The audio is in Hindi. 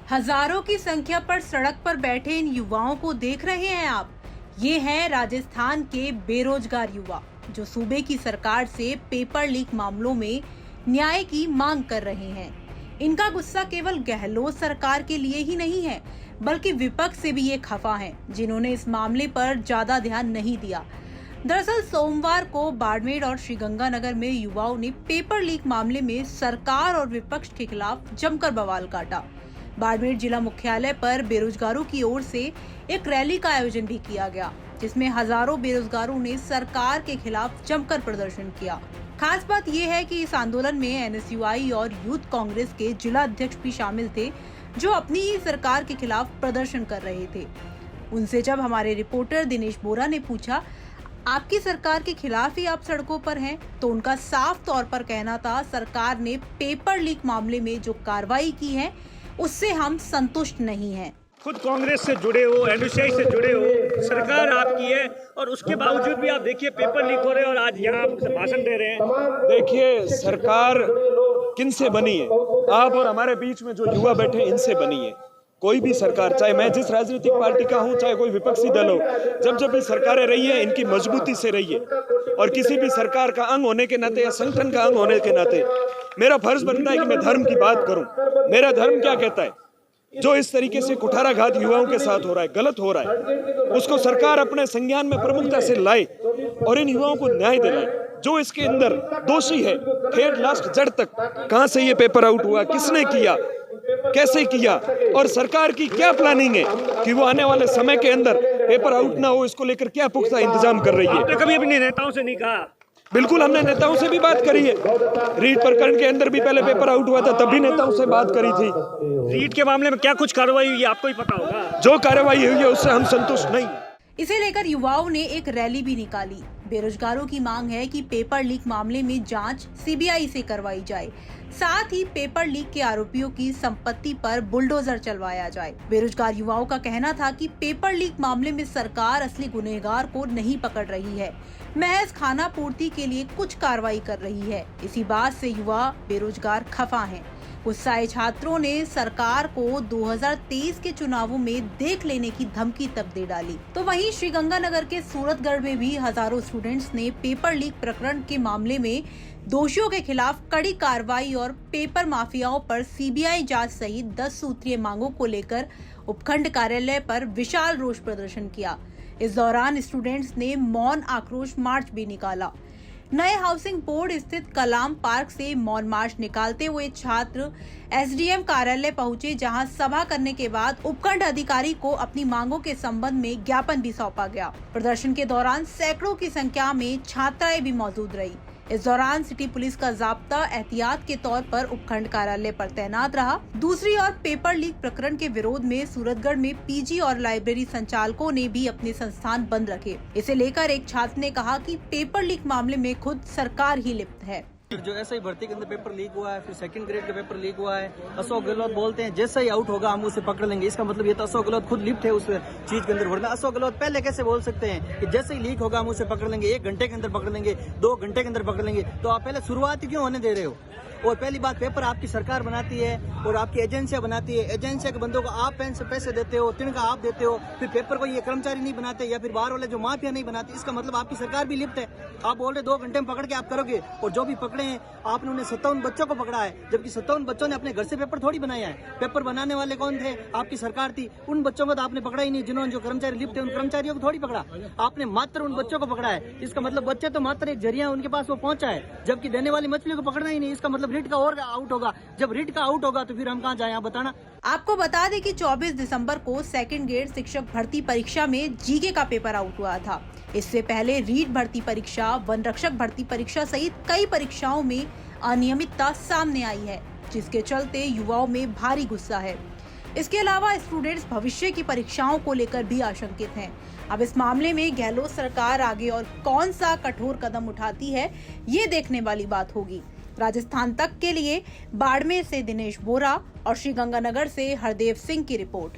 हजारों की संख्या पर सड़क पर बैठे इन युवाओं को देख रहे हैं आप। ये हैं राजस्थान के बेरोजगार युवा जो सूबे की सरकार से पेपर लीक मामलों में न्याय की मांग कर रहे हैं। इनका गुस्सा केवल गहलोत सरकार के लिए ही नहीं है, बल्कि विपक्ष से भी ये खफा हैं, जिन्होंने इस मामले पर ज्यादा ध्यान नहीं दिया। दरअसल सोमवार को बाड़मेर और श्रीगंगानगर में युवाओं ने पेपर लीक मामले में सरकार और विपक्ष के खिलाफ जमकर बवाल काटा। बाड़मेर जिला मुख्यालय पर बेरोजगारों की ओर से एक रैली का आयोजन भी किया गया, जिसमें हजारों बेरोजगारों ने सरकार के खिलाफ जमकर प्रदर्शन किया। खास बात यह है कि इस आंदोलन में एनएसयूआई और यूथ कांग्रेस के जिला अध्यक्ष भी शामिल थे, जो अपनी ही सरकार के खिलाफ प्रदर्शन कर रहे थे। उनसे जब हमारे रिपोर्टर दिनेश बोरा ने पूछा, आपकी सरकार के खिलाफ ही आप सड़कों पर हैं, तो उनका साफ तौर पर कहना था, सरकार ने पेपर लीक मामले में जो कार्रवाई की है उससे हम संतुष्ट नहीं हैं। खुद कांग्रेस से जुड़े हो, एनएसयूआई से जुड़े हो, सरकार आपकी है और उसके बावजूद भी आप देखिए पेपर लीक हो रहे हैं और आज यहाँ आप भाषण दे रहे हैं। देखिए सरकार किन से बनी है? आप और हमारे बीच में जो युवा बैठे हैं इनसे बनी है। कोई भी सरकार, चाहे मैं जिस राजनीतिक पार्टी का हूं, चाहे कोई विपक्षी दल हो, जब भी सरकारें रही है इनकी मजबूती से रही है। और किसी भी सरकार का अंग होने के नाते या संगठन का अंग होने के नाते मेरा फर्ज बनता है कि मैं धर्म की बात करूं। मेरा धर्म क्या कहता है? जो इस तरीके से कुठाराघात युवाओं के साथ हो रहा है, गलत हो रहा है, उसको सरकार अपने संज्ञान में प्रमुखता से लाए और इन युवाओं को न्याय दिलाए। जो इसके अंदर दोषी है, ठेठ लास्ट जड़ तक, कहां से ये पेपर आउट हुआ, किसने किया, कैसे किया और सरकार की क्या प्लानिंग है कि वो आने वाले समय के अंदर पेपर आउट ना हो, इसको लेकर क्या पुख्ता इंतजाम कर रही है। आपने कभी अपने नेताओं से नहीं कहा? बिल्कुल, हमने नेताओं से भी बात करी है। रीट प्रकरण के अंदर भी पहले पेपर आउट हुआ था, तब भी नेताओं से बात करी थी। रीट के मामले में क्या कुछ कार्रवाई हुई है आपको ही पता होगा। जो कार्रवाई हुई है उससे हम संतुष्ट नहीं। इसे लेकर युवाओं ने एक रैली भी निकाली। बेरोजगारों की मांग है कि पेपर लीक मामले में जांच सीबीआई से करवाई जाए, साथ ही पेपर लीक के आरोपियों की संपत्ति पर बुलडोजर चलवाया जाए। बेरोजगार युवाओं का कहना था कि पेपर लीक मामले में सरकार असली गुनहगार को नहीं पकड़ रही है, महज खाना पूर्ति के लिए कुछ कार्रवाई कर रही है। इसी बात से युवा बेरोजगार खफा हैं। गुस्साए छात्रों ने सरकार को 2023 के चुनावों में देख लेने की धमकी तक दे डाली। तो वहीं श्रीगंगानगर के सूरतगढ़ में भी हजारों स्टूडेंट्स ने पेपर लीक प्रकरण के मामले में दोषियों के खिलाफ कड़ी कार्रवाई और पेपर माफियाओं पर सीबीआई जांच सहित 10 सूत्रीय मांगों को लेकर उपखंड कार्यालय पर विशाल रोष प्रदर्शन किया। इस दौरान स्टूडेंट्स ने मौन आक्रोश मार्च भी निकाला। नए हाउसिंग बोर्ड स्थित कलाम पार्क से मौन मार्च निकालते हुए छात्र एसडीएम कार्यालय पहुंचे, जहां सभा करने के बाद उपखंड अधिकारी को अपनी मांगों के संबंध में ज्ञापन भी सौंपा गया। प्रदर्शन के दौरान सैकड़ों की संख्या में छात्राएं भी मौजूद रही। इस दौरान सिटी पुलिस का जाब्ता एहतियात के तौर पर उपखंड कार्यालय पर तैनात रहा। दूसरी ओर पेपर लीक प्रकरण के विरोध में सूरतगढ़ में पीजी और लाइब्रेरी संचालकों ने भी अपने संस्थान बंद रखे। इसे लेकर एक छात्र ने कहा कि पेपर लीक मामले में खुद सरकार ही लिप्त है। जो ऐसा ही भर्ती के अंदर पेपर लीक हुआ है, फिर सेकंड ग्रेड का पेपर लीक हुआ है। अशोक गहलोत बोलते हैं जैसा ही आउट होगा हम उसे पकड़ लेंगे। इसका मतलब ये तो अशोक गहलोत खुद लिप्त है उस चीज के अंदर। वरना अशोक गहलोत पहले कैसे बोल सकते हैं कि जैसे ही लीक होगा हम उसे पकड़ लेंगे, 1 घंटे के अंदर पकड़ लेंगे, 2 घंटे के अंदर पकड़ लेंगे। तो आप पहले शुरुआत ही क्यों होने दे रहे हो? और पहली बात, पेपर आपकी सरकार बनाती है और आपकी एजेंसियां बनाती है। एजेंसिया के बंदों को आप पैसे देते हो, तिनका आप देते हो, फिर पेपर को ये कर्मचारी नहीं बनाते या फिर बाहर वाले जो माफिया नहीं बनाते। इसका मतलब आपकी सरकार भी लिप्त है। आप बोल रहे 2 घंटे में पकड़ के आप करोगे, और जो भी पकड़े हैं आपने उन्हें 57 बच्चों को पकड़ा है, जबकि 57 बच्चों ने अपने घर से पेपर थोड़ी बनाया है। पेपर बनाने वाले कौन थे? आपकी सरकार थी। उन बच्चों को तो आपने पकड़ा ही नहीं। जिन्होंने जो कर्मचारी लिप्त थे उन कर्मचारियों को थोड़ी पकड़ा, आपने मात्र उन बच्चों को पकड़ा है। इसका मतलब बच्चे तो मात्र एक जरिया उनके पास वो पहुंचा है, जबकि देने वाली मछली को पकड़ना ही नहीं। इसका मतलब रिट का और आउट होगा। जब रिट का आउट होगा तो फिर हम कहां जाएं, आप बताना। आपको बता दें कि 24 दिसंबर को सेकंड ग्रेड शिक्षक भर्ती परीक्षा में जीके का पेपर आउट हुआ था। इससे पहले रीट भर्ती परीक्षा, वन रक्षक भर्ती परीक्षा सहित कई परीक्षाओं में अनियमितता सामने आई है, जिसके चलते युवाओं में भारी गुस्सा है। इसके अलावा स्टूडेंट्स भविष्य की परीक्षाओं को लेकर भी आशंकित हैं। अब इस मामले में गहलोत सरकार आगे और कौन सा कठोर कदम उठाती है, ये देखने वाली बात होगी। राजस्थान तक के लिए बाड़मेर से दिनेश बोरा और श्रीगंगानगर से हरदेव सिंह की रिपोर्ट।